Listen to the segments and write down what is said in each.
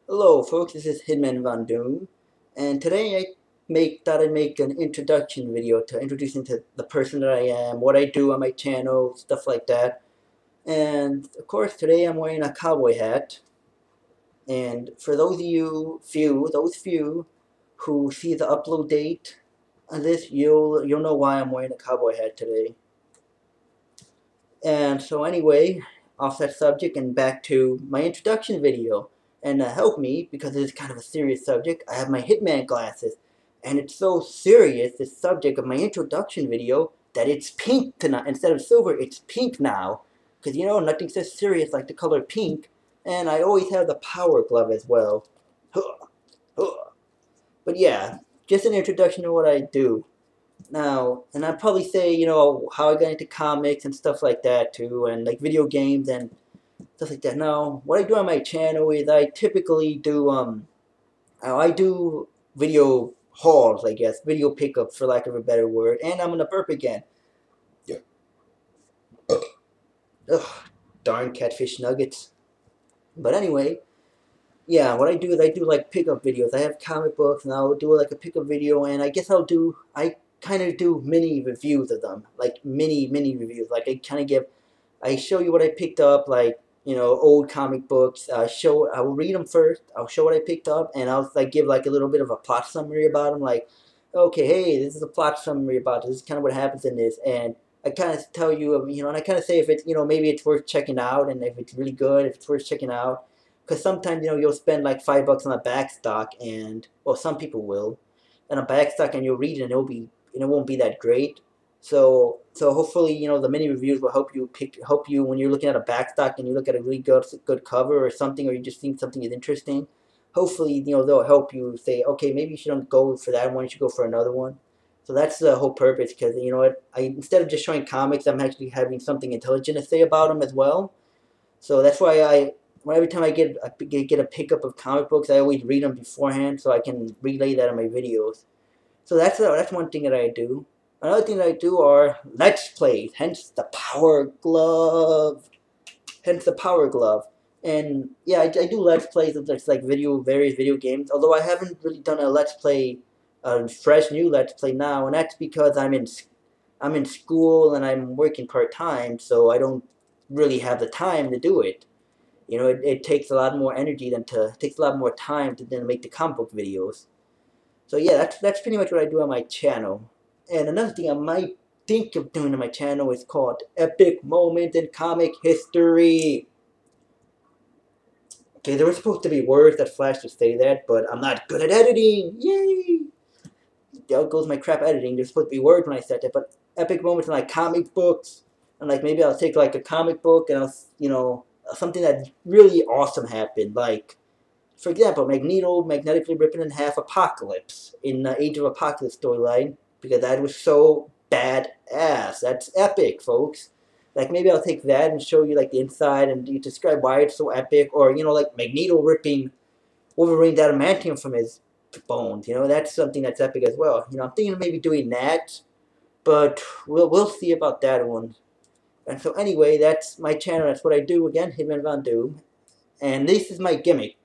Hello folks, this is Hitmanvondoom, and today thought I'd make an introduction video to introduce into the person that I am, what I do on my channel, stuff like that. And of course today I'm wearing a cowboy hat, and for those few who see the upload date on this, you'll know why I'm wearing a cowboy hat today. And so anyway, off that subject and back to my introduction video. And to help me, because it is kind of a serious subject, I have my Hitman glasses. And it's so serious, this subject of my introduction video, that it's pink tonight. Instead of silver, it's pink now. Because, nothing so serious like the color pink. And I always have the power glove as well. But yeah, just an introduction to what I do. Now, and I'd probably say, how I got into comics and stuff like that too, and like video games and stuff like that. Now, what I do on my channel is I typically do, I do video hauls, I guess, video pickups for lack of a better word, and I'm gonna burp again. Yeah. Ugh, darn catfish nuggets. But anyway, yeah, what I do is I do like pickup videos. I have comic books, and I'll do like a pickup video, and I guess I kind of do mini reviews of them, like mini reviews. Like I show you what I picked up, like old comic books. I will read them first. I'll show what I picked up, and I'll like give like a little bit of a plot summary about them. Like, okay, hey, this is a plot summary about this. This is kind of what happens in this, and I kind of tell you, and I kind of say if it's maybe it's worth checking out, and if it's really good, if it's worth checking out. Because sometimes you'll spend like $5 on a back stock, and well, some people will, and a back stock, and you'll read it, and it won't be that great. So hopefully the mini reviews will help you when you're looking at a back stock and you look at a really good cover or something, or you just think something is interesting. Hopefully they'll help you say, okay, maybe you shouldn't go for that one, you should go for another one. So that's the whole purpose, because instead of just showing comics, I'm actually having something intelligent to say about them as well. So that's why every time I get a pickup of comic books, I always read them beforehand so I can relay that in my videos. So that's one thing that I do. Another thing that I do are Let's Plays, hence the Power Glove. Hence the Power Glove. And yeah, I do Let's Plays of like various video games, although I haven't really done a Let's Play, a fresh new Let's Play now, and that's because I'm in school and I'm working part-time, so I don't really have the time to do it. It takes a lot more energy takes a lot more time to make the comic book videos. So yeah, that's pretty much what I do on my channel. And another thing I might think of doing on my channel is called Epic Moments in Comic History. Okay, there were supposed to be words that flash to say that, but I'm not good at editing. Yay! There goes my crap editing. There's supposed to be words when I said that, but epic moments in like comic books, and like maybe I'll take like a comic book and I'll something that really awesome happened, like for example, Magneto magnetically ripping in half Apocalypse in the Age of Apocalypse storyline, because that was so badass. That's epic, folks. Like maybe I'll take that and show you like the inside and you describe why it's so epic, or like Magneto ripping Wolverine's adamantium from his bones. That's something that's epic as well. I'm thinking of maybe doing that, but we'll see about that one. And so anyway, that's my channel. That's what I do. Again, Hitmanvondoom, and this is my gimmick: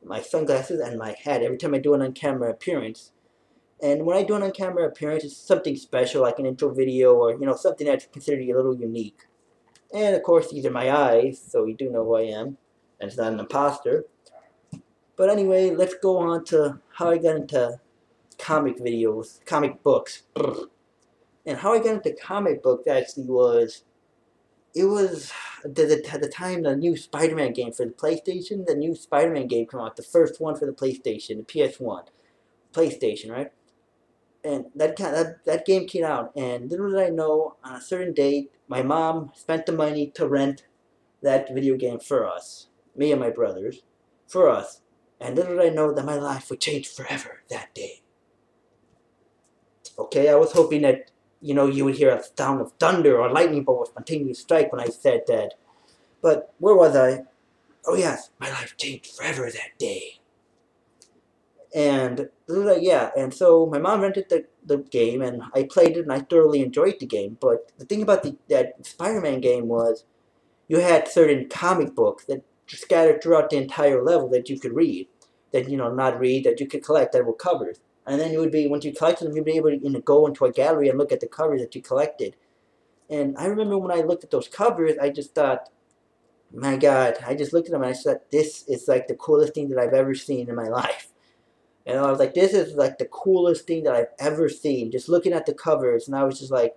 my sunglasses and my hat every time I do an on-camera appearance. And when I do an on-camera appearance, it's something special, like an intro video, or something that's considered a little unique. And of course, these are my eyes, so you do know who I am, and it's not an imposter. But anyway, let's go on to how I got into comic videos, comic books. And how I got into comic books actually was, it was at the time the new Spider-Man game for the PlayStation. The new Spider-Man game came out, the first one for the PlayStation, the PS1, PlayStation, right? And that game came out, and little did I know, on a certain date, my mom spent the money to rent that video game for us, me and my brothers, for us. And little did I know that my life would change forever that day. Okay, I was hoping that you would hear a sound of thunder or lightning bolt or spontaneous strike when I said that. But where was I? Oh yes, my life changed forever that day. And yeah, and so my mom rented the game, and I played it, and I thoroughly enjoyed the game. But the thing about that Spider-Man game was, you had certain comic books that scattered throughout the entire level that you could read, that not read, that you could collect, that were covers. And then you would be, once you collected them, you'd be able to go into a gallery and look at the covers that you collected. And I remember when I looked at those covers, I just thought, my God, I just looked at them and I said, this is like the coolest thing that I've ever seen in my life. And I was like, this is like the coolest thing that I've ever seen. Just looking at the covers, and I was just like,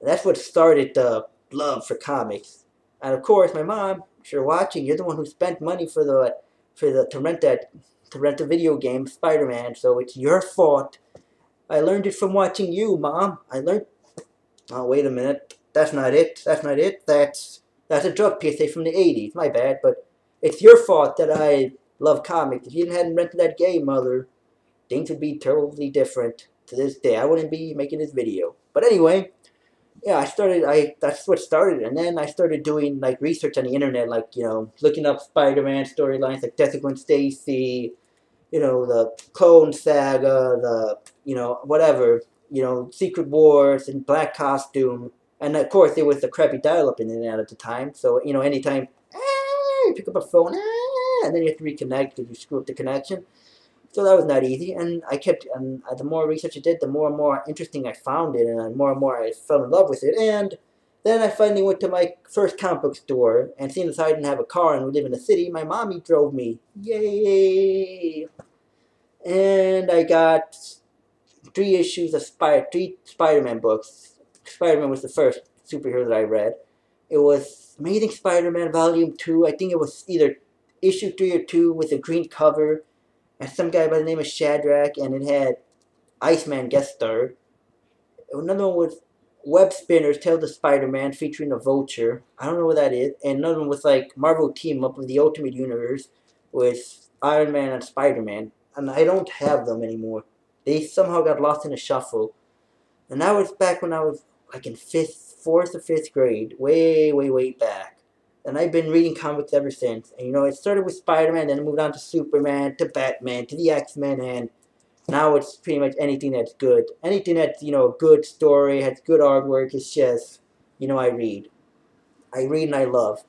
that's what started the love for comics. And of course, my mom, if you're watching, you're the one who spent money to rent the video game Spider-Man. So it's your fault. I learned it from watching you, Mom. I learned. Oh, wait a minute. That's not it. That's not it. That's a drug PSA from the 80s. My bad. But it's your fault that I love comics. If you hadn't rented that game, Mother, things would be terribly different to this day. I wouldn't be making this video. But anyway, yeah, that's what started. And then I started doing like research on the internet, like, looking up Spider-Man storylines like Death of Gwen Stacy, the Clone Saga, whatever, Secret Wars and Black Costume. And of course, there was the crappy dial-up internet at the time. So, anytime, you pick up a phone, and then you have to reconnect because you screw up the connection. So that was not easy. And the more research I did, the more and more interesting I found it, and the more and more I fell in love with it. And then I finally went to my first comic book store, and seeing as I didn't have a car and we live in the city, my mommy drove me. Yay! And I got 3 issues of 3 Spider-Man books. Spider-Man was the first superhero that I read. It was Amazing Spider-Man Volume 2. I think it was either issue 3 or 2 with a green cover, and some guy by the name of Shadrach, and it had Iceman guest star. Another one was Web Spinners, Tales of Spider-Man, featuring a Vulture. I don't know what that is. And another one was like Marvel Team Up with the Ultimate Universe with Iron Man and Spider-Man. And I don't have them anymore. They somehow got lost in the shuffle. And that was back when I was like in 4th or 5th grade. Way, way, way back. And I've been reading comics ever since. And it started with Spider-Man, then it moved on to Superman, to Batman, to the X-Men, and now it's pretty much anything that's good. Anything that's, a good story, has good artwork, it's just, I read. I read and I love.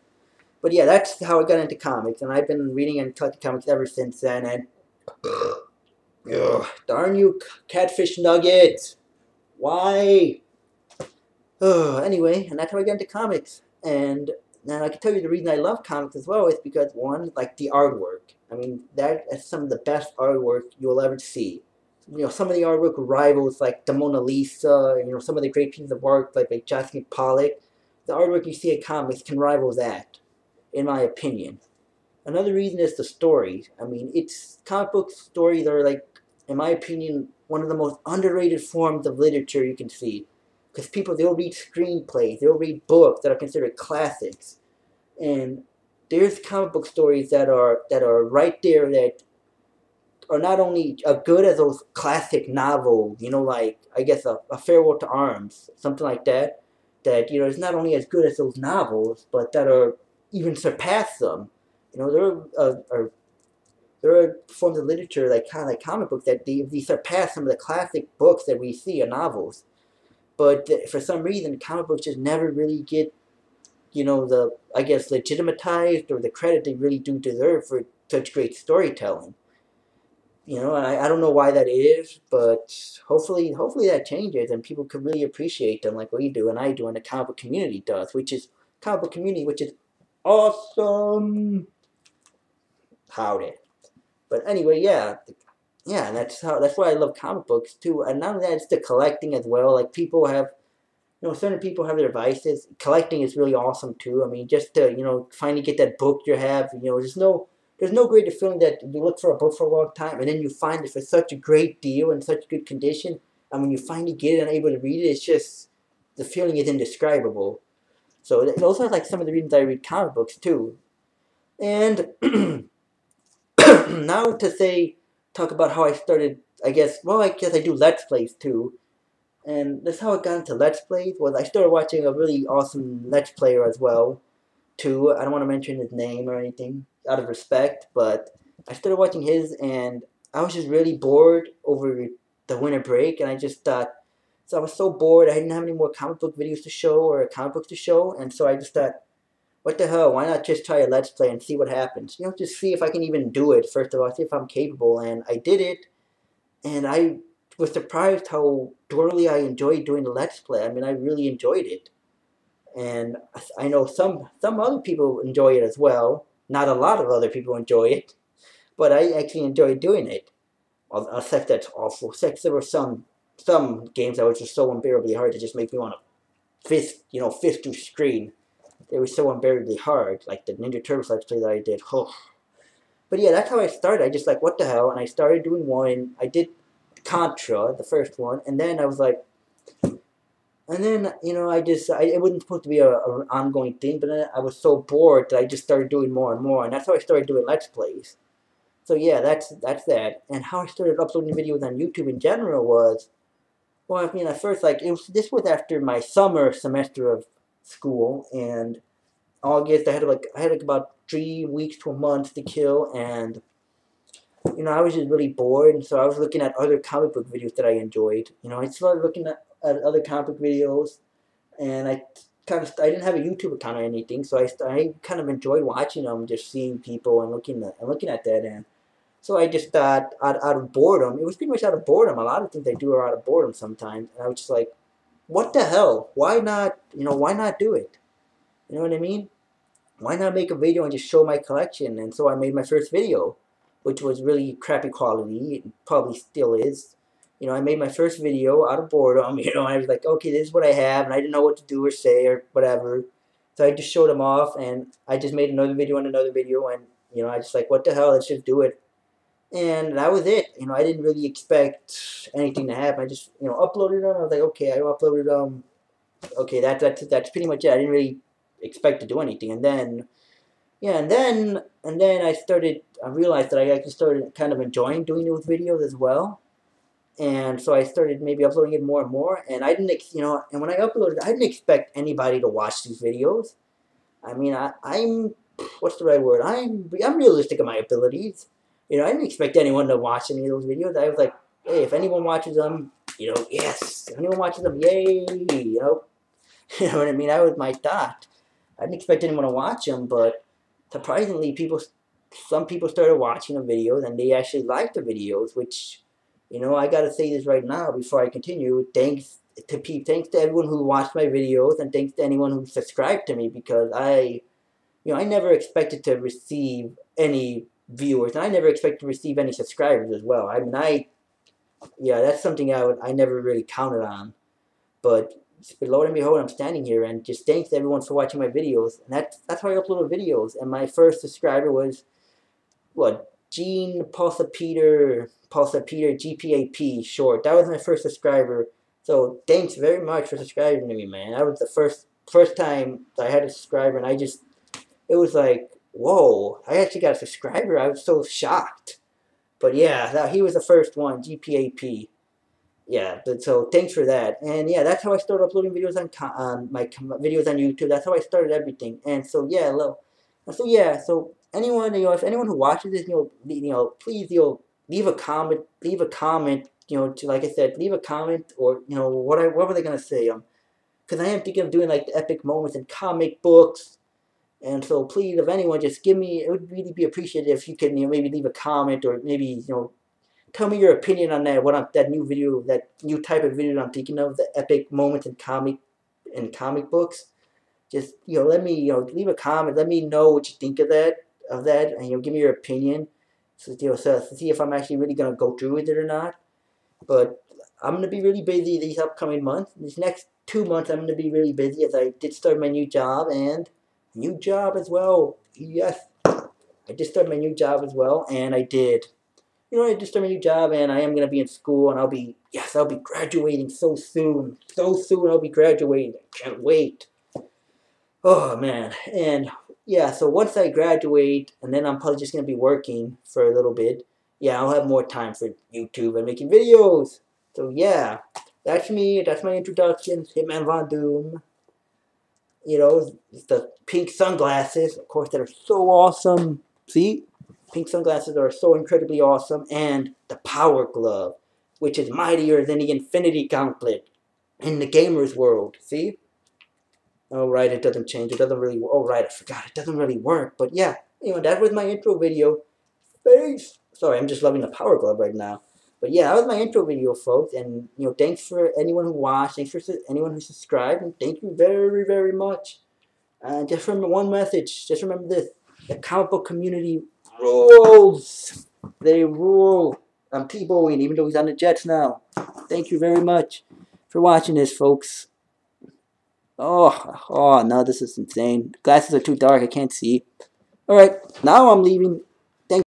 But yeah, that's how I got into comics, and I've been reading and collecting comics ever since then, and darn you, catfish nuggets! Why? Anyway, and that's how I got into comics. And now I can tell you the reason I love comics as well is because, one, like the artwork. I mean, that is some of the best artwork you'll ever see. Some of the artwork rivals like the Mona Lisa, some of the great pieces of art like Jasmine Pollock. The artwork you see in comics can rival that, in my opinion. Another reason is the stories. I mean, comic book stories are like, in my opinion, one of the most underrated forms of literature you can see. Because people, they'll read screenplays, they'll read books that are considered classics. And there's comic book stories that are right there that are not only as good as those classic novels, like, I guess, a Farewell to Arms, something like that, that, is not only as good as those novels, but that are even surpass them. There are forms of literature, like kind of like comic books, that they surpass some of the classic books that we see in novels. But for some reason, comic books just never really get, the, I guess, legitimatized or the credit they really do deserve for such great storytelling. And I don't know why that is, but hopefully that changes and people can really appreciate them like we do and I do and the comic book community does, which is awesome. Howdy. But anyway, yeah, and that's why I love comic books too. And not only that, it's the collecting as well. Like people have, certain people have their vices. Collecting is really awesome too. I mean, just to finally get that book you have. There's no greater feeling that you look for a book for a long time and then you find it for such a great deal and such good condition. And when you finally get it and able to read it, it's just, the feeling is indescribable. So those are like some of the reasons I read comic books too. And now talk about how I started, I guess I do Let's Plays too. And that's how I got into Let's Plays, was I started watching a really awesome Let's Player as well, too. I don't want to mention his name or anything, out of respect, but I started watching his, and I was just really bored over the winter break, and I just thought, so I was so bored, I didn't have any more comic book videos to show, or comic books to show, and so I just thought, what the hell, why not just try a Let's Play and see what happens? You know, just see if I can even do it, first of all, see if I'm capable, and I did it, and I was surprised how thoroughly I enjoyed doing the Let's Play. I mean, I really enjoyed it. And I know some other people enjoy it as well. Not a lot of other people enjoy it, but I actually enjoyed doing it. Except that's awful. Except there were some games that were just so unbearably hard to just make me want to fist through screen. They were so unbearably hard, like the Ninja Turtles Let's Play that I did. Oh. But yeah, that's how I started. I just like, what the hell? And I started doing one. I did Contra, the first one, and then I was like, and then, you know, it wasn't supposed to be an ongoing thing, but then I was so bored that I just started doing more and more, and that's how I started doing Let's Plays. So yeah, that's that. And how I started uploading videos on YouTube in general was, well, I mean, at first, like, this was after my summer semester of school, and August, I had like about 3 weeks to a month to kill, and you know, I was just really bored, and so I was looking at other comic book videos that I enjoyed. You know, I started looking at other comic book videos, and I didn't have a YouTube account or anything, so I kind of enjoyed watching them, just seeing people and looking at that, and so I just thought out of boredom. It was pretty much out of boredom. A lot of things I do are out of boredom sometimes, and I was just like, what the hell? Why not? You know, why not do it? You know what I mean? Why not make a video and just show my collection? And so I made my first video, which was really crappy quality. It probably still is. You know, I made my first video out of boredom. You know, I was like, okay, this is what I have, and I didn't know what to do or say or whatever. So I just showed them off, and I just made another video and another video, and you know, I just like, what the hell? Let's just do it. And that was it. You know, I didn't really expect anything to happen. I just, you know, uploaded them. I was like, okay, I uploaded them. Okay, that's pretty much it. I didn't really expect to do anything. And then, yeah, and then I realized that I actually started kind of enjoying doing those videos as well. And so I started maybe uploading it more and more. And I didn't, you know, and when I uploaded, I didn't expect anybody to watch these videos. I mean, I'm, what's the right word? I'm realistic in my abilities. You know, I didn't expect anyone to watch any of those videos. I was like, hey, if anyone watches them, you know, yes. If anyone watches them, yay, you know. You know what I mean? That was my thought. I didn't expect anyone to watch them, but surprisingly, some people started watching the videos, and they actually liked the videos, which, you know, I gotta say this right now before I continue. Thanks to everyone who watched my videos, and thanks to anyone who subscribed to me, because I never expected to receive any viewers, and I never expected to receive any subscribers as well. I mean, that's something I never really counted on, but lo and behold, I'm standing here, and just thanks to everyone for watching my videos, and that's how I uploaded videos. And my first subscriber was what, Gene Pulsa Peter GPAP short. That was my first subscriber. So thanks very much for subscribing to me, man. That was the first time I had a subscriber, and it was like, whoa, I actually got a subscriber. I was so shocked. But yeah, he was the first one, GPAP. Yeah, so thanks for that. And yeah, that's how I started uploading videos on my videos on YouTube. That's how I started everything. And so yeah, so anyone, you know, if anyone who watches this, you know, please, you know, leave a comment, you know, to, like I said, leave a comment, or you know, what were they gonna say? Because I am thinking of doing like the epic moments in comic books. And so please, if anyone, just give me, it would really be appreciated if you can, you know, maybe leave a comment, or maybe, you know, tell me your opinion on that, that new type of video that I'm thinking of, the epic moments in comic books. Just, you know, let me, you know, leave a comment, let me know what you think of that, and, you know, give me your opinion, so, you know, so see if I'm actually really going to go through with it or not. But I'm going to be really busy these upcoming months. These next 2 months, I'm going to be really busy, as I did start my new job, and new job as well. Yes, I just started my new job as well, and I did. You know, I just started my new job, and I am going to be in school, and I'll be graduating so soon. So soon I'll be graduating. I can't wait. Oh, man. And, yeah, so once I graduate, and then I'm probably just going to be working for a little bit, yeah, I'll have more time for YouTube and making videos. So, yeah, that's me. That's my introduction. Hitmanvondoom. You know, the pink sunglasses, of course, that are so awesome. See? Pink sunglasses are so incredibly awesome. And the power glove, which is mightier than the infinity gauntlet in the gamer's world. See? Oh, right, it doesn't change. It doesn't really... Oh, right, I forgot. It doesn't really work. But yeah, that was my intro video. Thanks. Sorry, I'm just loving the Power Glove right now. But yeah, that was my intro video, folks. And, thanks for anyone who watched. Thanks for anyone who subscribed. And thank you very, very much. Just remember one message. Just remember this. The comic book community rules. They rule. I'm T-Bowing, even though he's on the Jets now. Thank you very much for watching this, folks. Oh, no, this is insane. Glasses are too dark. I can't see. Alright, now I'm leaving.